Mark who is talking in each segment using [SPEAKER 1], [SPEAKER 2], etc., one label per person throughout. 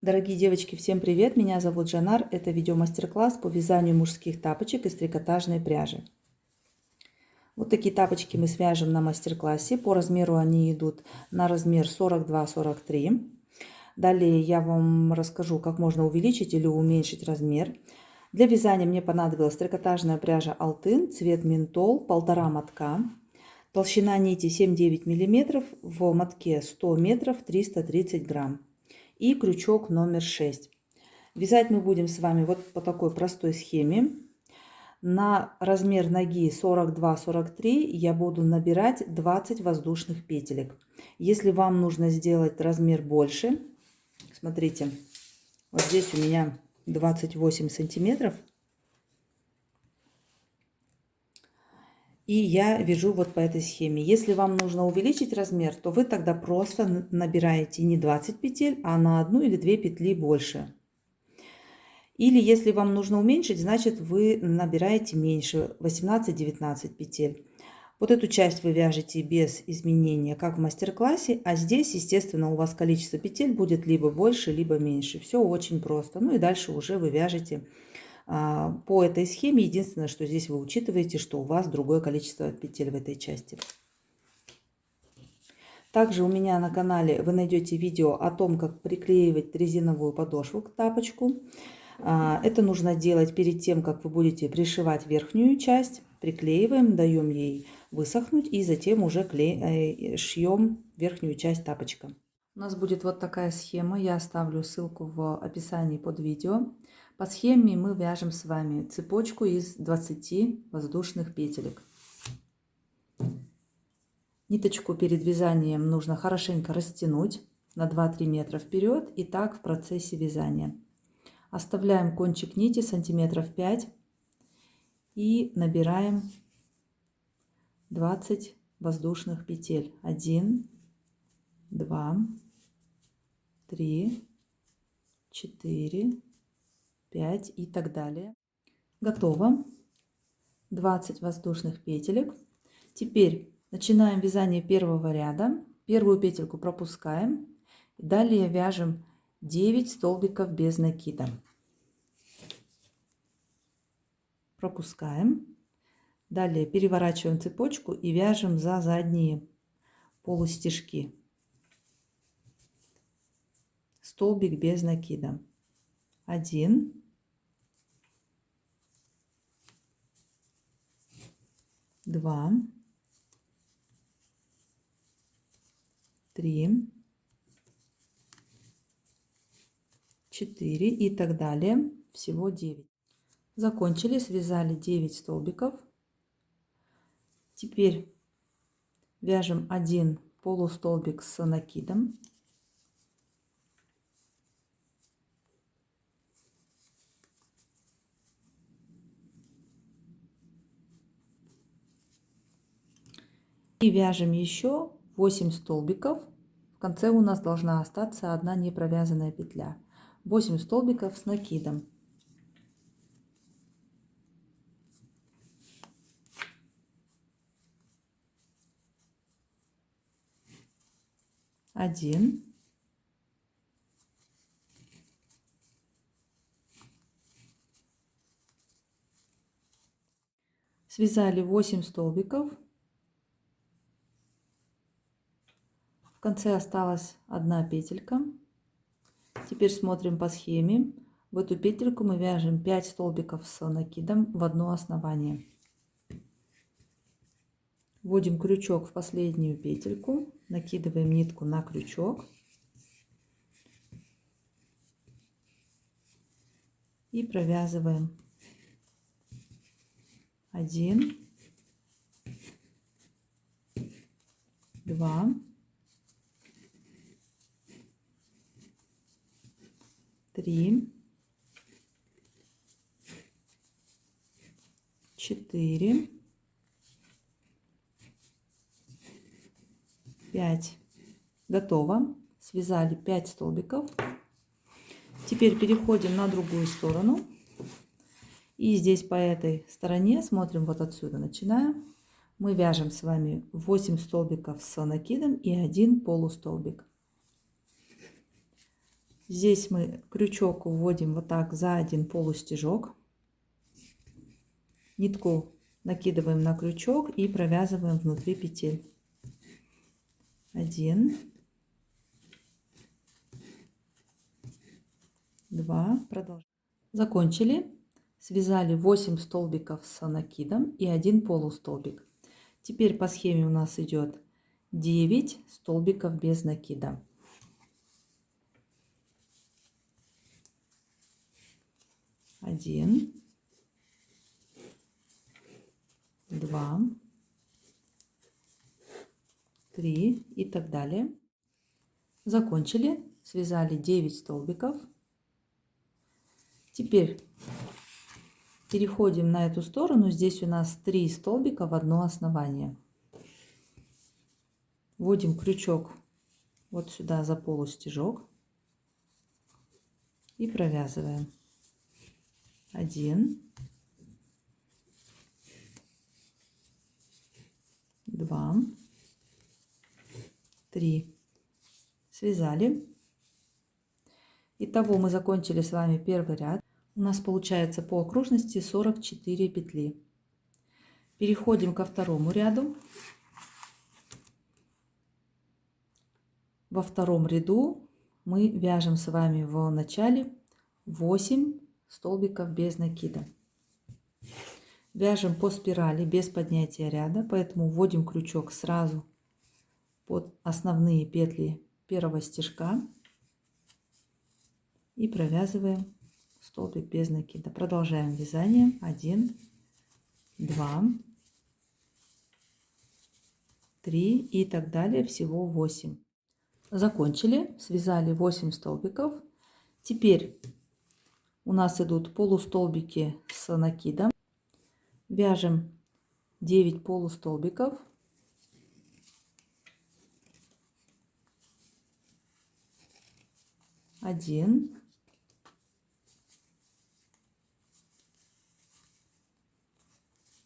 [SPEAKER 1] Дорогие девочки, всем привет! Меня зовут Жанар. Это видео-мастер-класс по вязанию мужских тапочек из трикотажной пряжи. Вот такие тапочки мы свяжем на мастер-классе. По размеру они идут на размер 42-43. Далее я вам расскажу, как можно увеличить или уменьшить размер. Для вязания мне понадобилась трикотажная пряжа Алтын, цвет ментол, 1,5 мотка. Толщина нити 7-9 мм, в мотке 100 метров, 330 грамм. И крючок номер 6. Вязать мы будем с вами вот по такой простой схеме. На размер ноги 42-43 я буду набирать 20 воздушных петелек. Если вам нужно сделать размер больше, смотрите, вот здесь у меня 28 сантиметров. И я вяжу вот по этой схеме. Если вам нужно увеличить размер, то вы тогда просто набираете не 20 петель, а на 1 или 2 петли больше. Или если вам нужно уменьшить, значит вы набираете меньше, 18-19 петель. Вот эту часть вы вяжете без изменения, как в мастер-классе, а здесь, естественно, у вас количество петель будет либо больше, либо меньше. Все очень просто. Ну и дальше уже вы вяжете по этой схеме. Единственное, что здесь вы учитываете, что у вас другое количество петель в этой части. Также у меня на канале вы найдете видео о том, как приклеивать резиновую подошву к тапочку. Это нужно делать перед тем, как вы будете пришивать верхнюю часть. Приклеиваем, даем ей высохнуть и затем уже шьем верхнюю часть тапочка. У нас будет вот такая схема. Я оставлю ссылку в описании под видео. По схеме мы вяжем с вами цепочку из 20 воздушных петелек. Ниточку перед вязанием нужно хорошенько растянуть на 2-3 метра вперед, и так в процессе вязания. Оставляем кончик нити сантиметров 5 и набираем 20 воздушных петель. 1, 2, 3, 4, 5 и так далее. Готово. 20 воздушных петелек. Теперь начинаем вязание первого ряда. Первую петельку пропускаем. Далее вяжем 9 столбиков без накида. Пропускаем. Далее переворачиваем цепочку и вяжем за задние полустежки. Столбик без накида. 1, 2, 3, 4 и так далее. Всего 9. Закончили, связали 9 столбиков. Теперь вяжем 1 полустолбик с накидом. И вяжем еще 8 столбиков. В конце у нас должна остаться одна не провязанная петля. 8 столбиков с накидом. Один. Связали 8 столбиков. В конце осталась одна петелька. Теперь смотрим по схеме. В эту петельку мы вяжем 5 столбиков с накидом в одно основание. Вводим крючок в последнюю петельку, накидываем нитку на крючок и провязываем 1, 2, 3, 4, 5. Готово. Связали 5 столбиков. Теперь переходим на другую сторону. И здесь по этой стороне, смотрим вот отсюда, начинаем. Мы вяжем с вами 8 столбиков с накидом и 1 полустолбик. Здесь мы крючок вводим вот так за один полустежок. Нитку накидываем на крючок и провязываем внутри петель. 1, 2, продолжаем. Закончили. Связали 8 столбиков с накидом и 1 полустолбик. Теперь по схеме у нас идет 9 столбиков без накида. 1, 2, 3 и так далее. Закончили. Связали 9 столбиков. Теперь переходим на эту сторону. Здесь у нас 3 столбика в одно основание. Вводим крючок вот сюда за полустежок и провязываем. 1, 2, 3. Связали. Итого мы закончили с вами первый ряд. У нас получается по окружности 44 петли. Переходим ко второму ряду. Во втором ряду мы вяжем с вами в начале 8 столбиков без накида. Вяжем по спирали без поднятия ряда, поэтому вводим крючок сразу под основные петли первого стежка и провязываем столбик без накида. Продолжаем вязание. 1, 2, 3 и так далее. Всего 8. Закончили. Связали 8 столбиков. Теперь у нас идут полустолбики с накидом. Вяжем 9 полустолбиков. 1,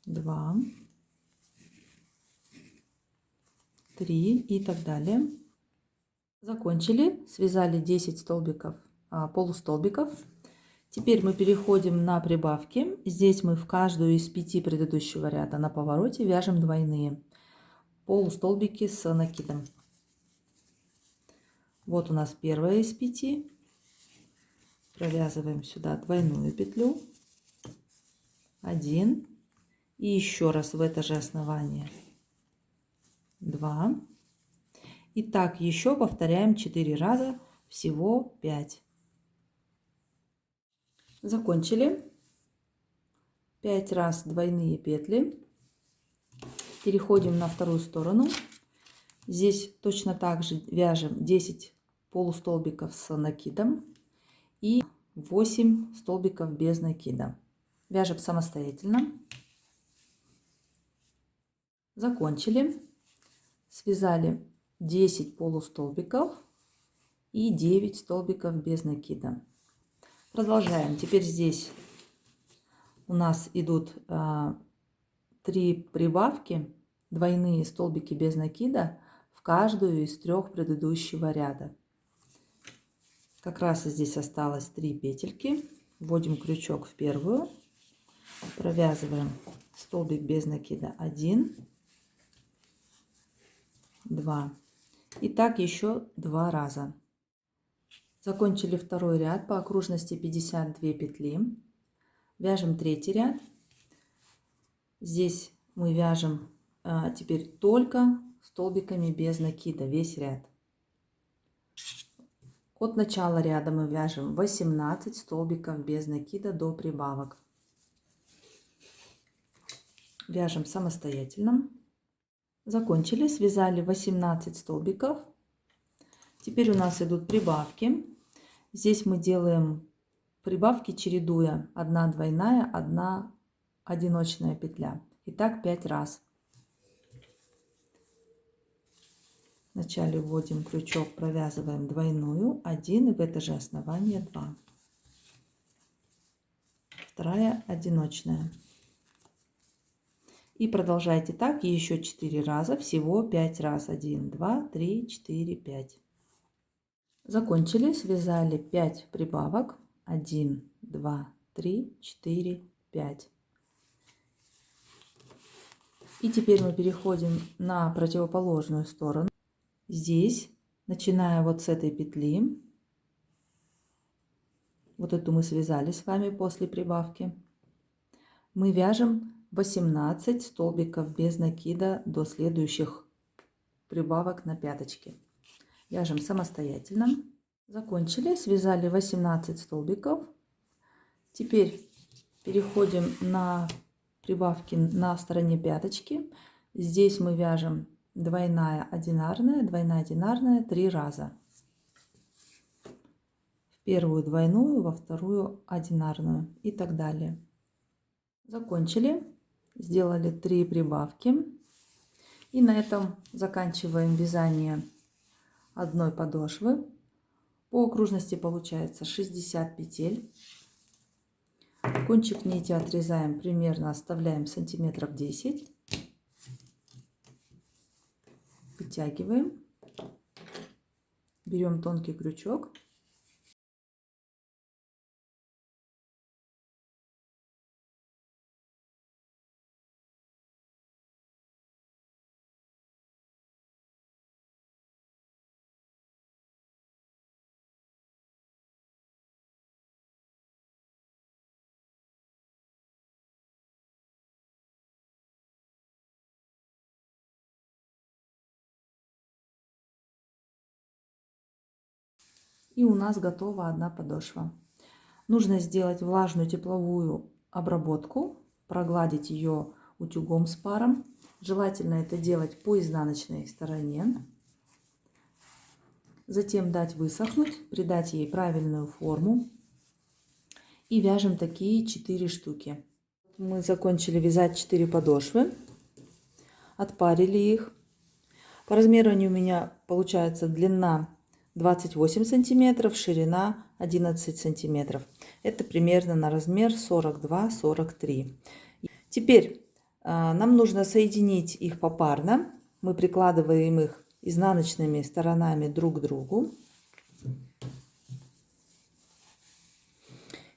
[SPEAKER 1] 2, 3 и так далее. Закончили. Связали 10 столбиков, полустолбиков. Теперь мы переходим на прибавки. Здесь мы в каждую из 5 предыдущего ряда на повороте вяжем двойные полустолбики с накидом. Вот у нас первая из 5. Провязываем сюда двойную петлю. 1. И еще раз в это же основание. 2. И так еще повторяем 4 раза. Всего 5. Закончили. 5 раз двойные петли. Переходим на вторую сторону. Здесь точно так же вяжем 10 полустолбиков с накидом и 8 столбиков без накида. Вяжем самостоятельно. Закончили. Связали 10 полустолбиков и 9 столбиков без накида. Продолжаем. Теперь здесь у нас идут 3 прибавки, двойные столбики без накида в каждую из 3 предыдущего ряда. Как раз здесь осталось 3 петельки. Вводим крючок в первую, провязываем столбик без накида 1, 2. И так еще 2 раза. Закончили второй ряд, по окружности 52 петли. Вяжем третий ряд. Здесь мы вяжем теперь только столбиками без накида весь ряд. От начала ряда мы вяжем 18 столбиков без накида до прибавок. Вяжем самостоятельно. Закончили, связали 18 столбиков. Теперь у нас идут прибавки. Здесь мы делаем прибавки, чередуя 1 двойная, 1 одиночная петля. Итак, 5 раз. Вначале вводим крючок, провязываем двойную 1 и в это же основание 2. Вторая одиночная. И продолжайте так еще 4 раза, всего 5 раз. 1, 2, 3, 4, 5. Закончили, связали 5 прибавок. 1, 2, 3, 4, 5. И теперь мы переходим на противоположную сторону. Здесь, начиная вот с этой петли, вот эту мы связали с вами после прибавки, мы вяжем 18 столбиков без накида до следующих прибавок на пяточке. Вяжем самостоятельно. Закончили, связали 18 столбиков. Теперь переходим на прибавки на стороне пяточки. Здесь мы вяжем двойная одинарная 3 раза. В первую двойную, во вторую одинарную и так далее. Закончили, сделали 3 прибавки. И на этом заканчиваем вязание одной подошвы. По окружности получается 60 петель. Кончик нити отрезаем, примерно оставляем сантиметров 10. Вытягиваем. Берем тонкий крючок. И у нас готова одна подошва. Нужно сделать влажную тепловую обработку, прогладить ее утюгом с паром. Желательно это делать по изнаночной стороне. Затем дать высохнуть, придать ей правильную форму. И вяжем такие 4 штуки. Мы закончили вязать 4 подошвы. Отпарили их. По размеру они у меня получается длина 28 сантиметров, ширина 11 сантиметров. Это примерно на размер 42-43. Теперь нам нужно соединить их попарно. Мы прикладываем их изнаночными сторонами друг к другу.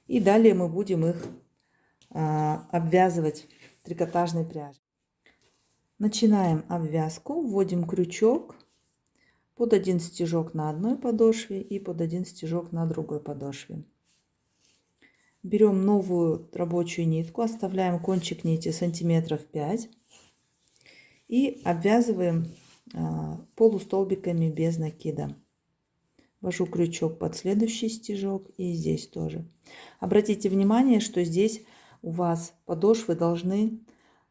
[SPEAKER 1] И далее мы будем их обвязывать трикотажной пряжей. Начинаем обвязку, вводим крючок под один стежок на одной подошве и под один стежок на другой подошве. Берем новую рабочую нитку, оставляем кончик нити сантиметров 5 и обвязываем полустолбиками без накида. Ввожу крючок под следующий стежок и здесь тоже. Обратите внимание, что здесь у вас подошвы должны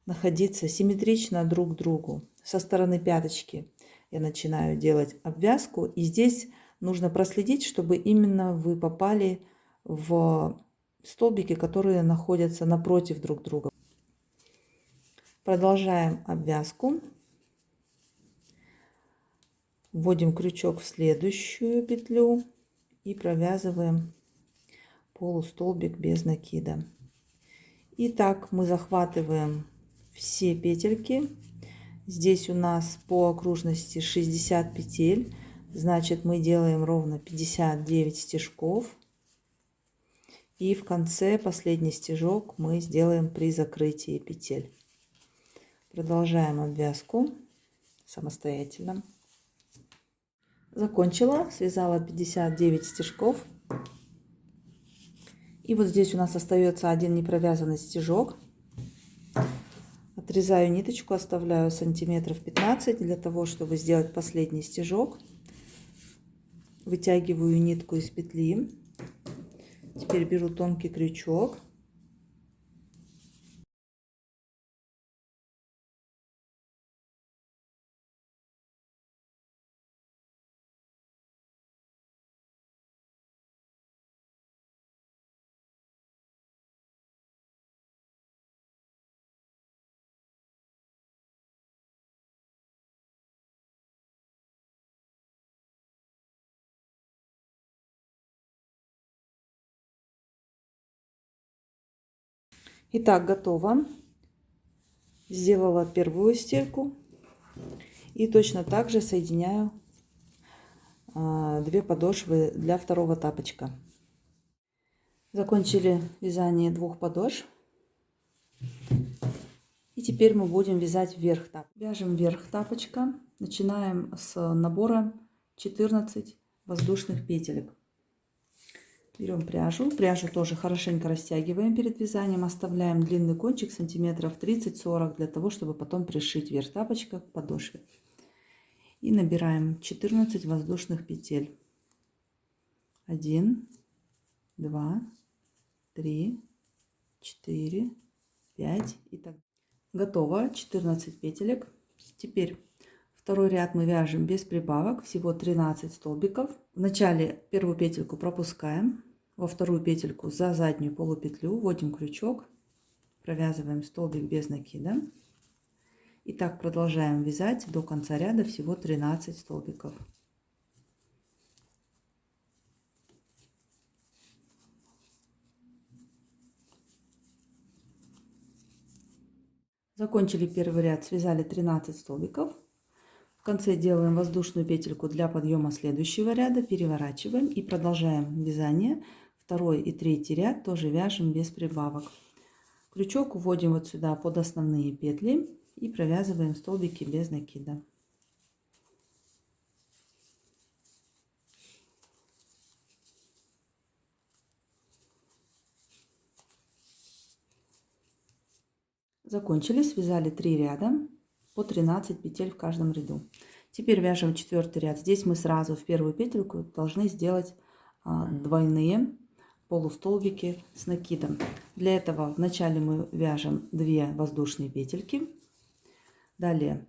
[SPEAKER 1] находиться симметрично друг к другу. Со стороны пяточки я начинаю делать обвязку, и здесь нужно проследить, чтобы именно вы попали в столбики, которые находятся напротив друг друга. Продолжаем обвязку. Вводим крючок в следующую петлю и провязываем полустолбик без накида. Итак, мы захватываем все петельки. Здесь у нас по окружности 60 петель, значит мы делаем ровно 59 стежков. И в конце последний стежок мы сделаем при закрытии петель. Продолжаем обвязку самостоятельно. Закончила, связала 59 стежков. И вот здесь у нас остается один непровязанный стежок. Отрезаю ниточку, оставляю сантиметров 15 для того, чтобы сделать последний стежок. Вытягиваю нитку из петли. Теперь беру тонкий крючок. Итак, готово. Сделала первую стельку и точно так же соединяю 2 подошвы для второго тапочка. Закончили вязание 2 подошв. И теперь мы будем вязать верх тапочка. Вяжем верх тапочка. Начинаем с набора 14 воздушных петелек. Берем пряжу. Пряжу тоже хорошенько растягиваем перед вязанием. Оставляем длинный кончик сантиметров 30-40 для того, чтобы потом пришить верх тапочка к подошве. И набираем 14 воздушных петель. 1, 2, 3, 4, 5 и так. Готово. 14 петелек. Теперь второй ряд мы вяжем без прибавок. Всего 13 столбиков. Вначале первую петельку пропускаем. Во вторую петельку за заднюю полупетлю вводим крючок. Провязываем столбик без накида. И так продолжаем вязать до конца ряда, всего 13 столбиков. Закончили первый ряд, связали 13 столбиков. В конце делаем воздушную петельку для подъема следующего ряда, переворачиваем и продолжаем вязание. Второй и третий ряд тоже вяжем без прибавок. Крючок вводим вот сюда под основные петли и провязываем столбики без накида. Закончили, связали 3 ряда по 13 петель в каждом ряду. Теперь вяжем 4 ряд. Здесь мы сразу в первую петельку должны сделать двойные полустолбики с накидом. Для этого вначале мы вяжем 2 воздушные петельки. Далее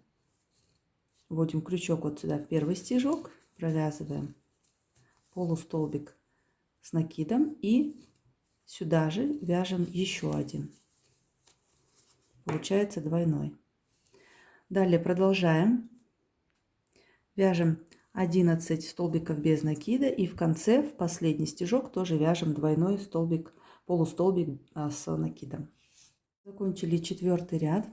[SPEAKER 1] вводим крючок вот сюда в первый стежок, провязываем полустолбик с накидом и сюда же вяжем еще один. Получается двойной. Далее продолжаем. Вяжем 11 столбиков без накида и в конце, в последний стежок, тоже вяжем двойной столбик, полустолбик с накидом. Закончили 4 ряд.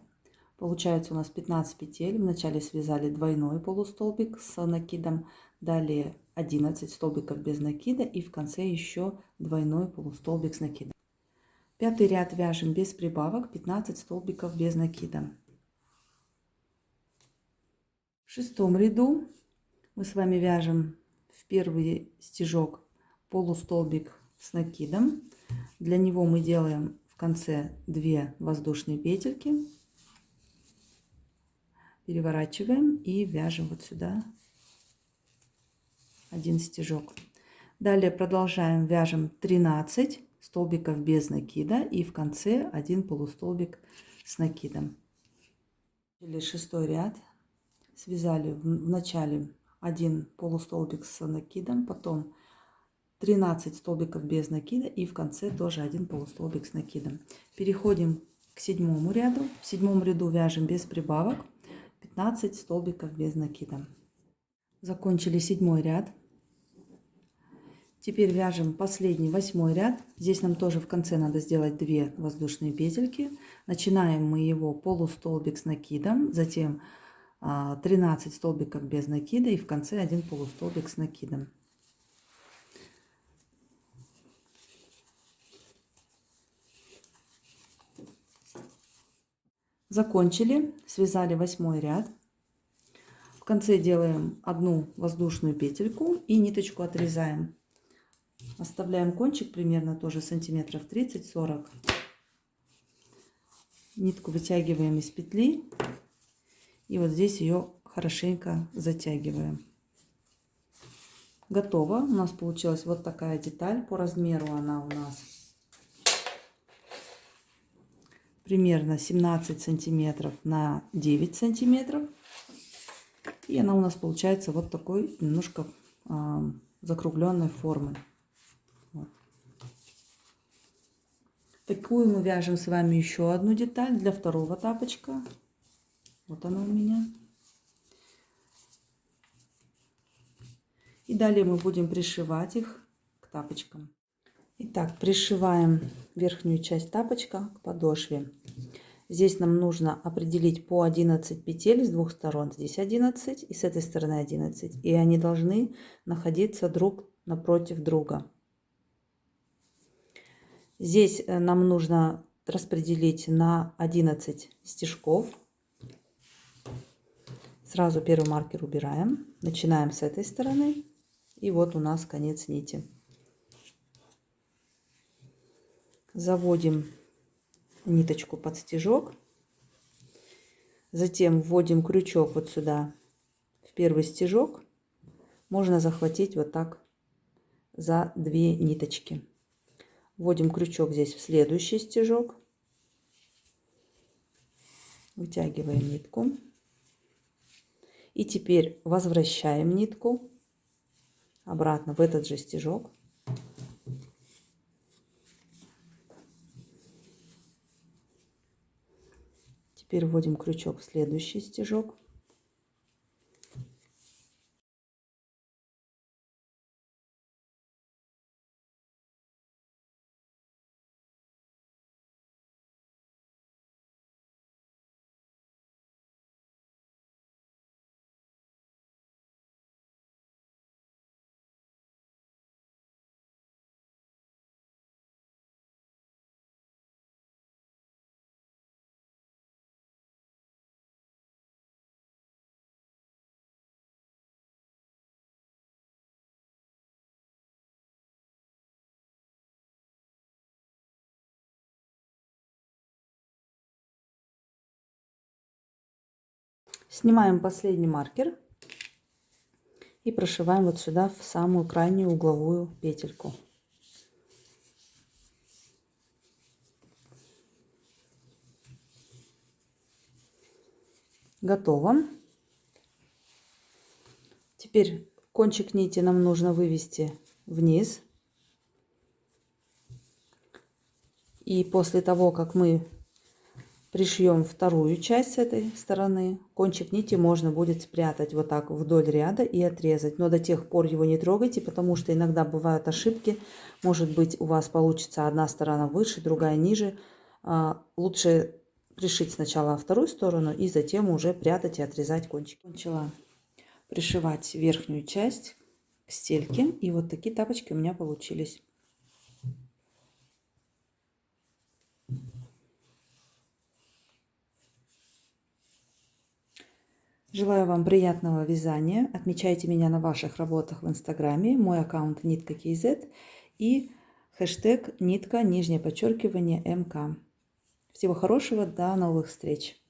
[SPEAKER 1] Получается у нас 15 петель. Вначале связали двойной полустолбик с накидом, далее 11 столбиков без накида и в конце еще двойной полустолбик с накидом. 5 ряд вяжем без прибавок, 15 столбиков без накида. В 6 ряду мы с вами вяжем в первый стежок полустолбик с накидом. Для него мы делаем в конце 2 воздушные петельки. Переворачиваем и вяжем вот сюда один стежок. Далее продолжаем, вяжем 13 столбиков без накида и в конце один полустолбик с накидом. Или 6 ряд. Связали в начале один полустолбик с накидом, потом 13 столбиков без накида и в конце тоже один полустолбик с накидом. Переходим к 7 ряду. В 7 ряду вяжем без прибавок 15 столбиков без накида. Закончили 7 ряд. Теперь вяжем последний 8 ряд. Здесь нам тоже в конце надо сделать 2 воздушные петельки. Начинаем мы его полустолбик с накидом, затем 13 столбиков без накида и в конце один полустолбик с накидом. Закончили, связали 8 ряд. В конце делаем одну воздушную петельку и ниточку отрезаем. Оставляем кончик примерно тоже сантиметров 30-40. Нитку вытягиваем из петли и вот здесь ее хорошенько затягиваем. Готово. У нас получилась вот такая деталь. По размеру она у нас примерно 17 сантиметров на 9 сантиметров. И она у нас получается вот такой немножко закругленной формы. Вот. Такую мы вяжем с вами еще одну деталь для второго тапочка. Вот она у меня. И далее мы будем пришивать их к тапочкам. Итак, пришиваем верхнюю часть тапочка к подошве. Здесь нам нужно определить по 11 петель с двух сторон. Здесь 11 и с этой стороны 11. И они должны находиться друг напротив друга. Здесь нам нужно распределить на 11 стежков. Сразу первый маркер убираем. Начинаем с этой стороны. И вот у нас конец нити. Заводим ниточку под стежок. Затем вводим крючок вот сюда, в первый стежок. Можно захватить вот так за 2 ниточки. Вводим крючок здесь в следующий стежок. Вытягиваем нитку. И теперь возвращаем нитку обратно в этот же стежок. Теперь вводим крючок в следующий стежок. Снимаем последний маркер и прошиваем вот сюда в самую крайнюю угловую петельку. Готово. Теперь кончик нити нам нужно вывести вниз. И после того, как мы пришьем вторую часть с этой стороны, кончик нити можно будет спрятать вот так вдоль ряда и отрезать. Но до тех пор его не трогайте, потому что иногда бывают ошибки. Может быть, у вас получится одна сторона выше, другая ниже. Лучше пришить сначала вторую сторону и затем уже прятать и отрезать кончик. Начала пришивать верхнюю часть к стельке. И вот такие тапочки у меня получились. Желаю вам приятного вязания. Отмечайте меня на ваших работах в Инстаграме. Мой аккаунт ниткакз и хэштег нитка_МК. Всего хорошего, до новых встреч!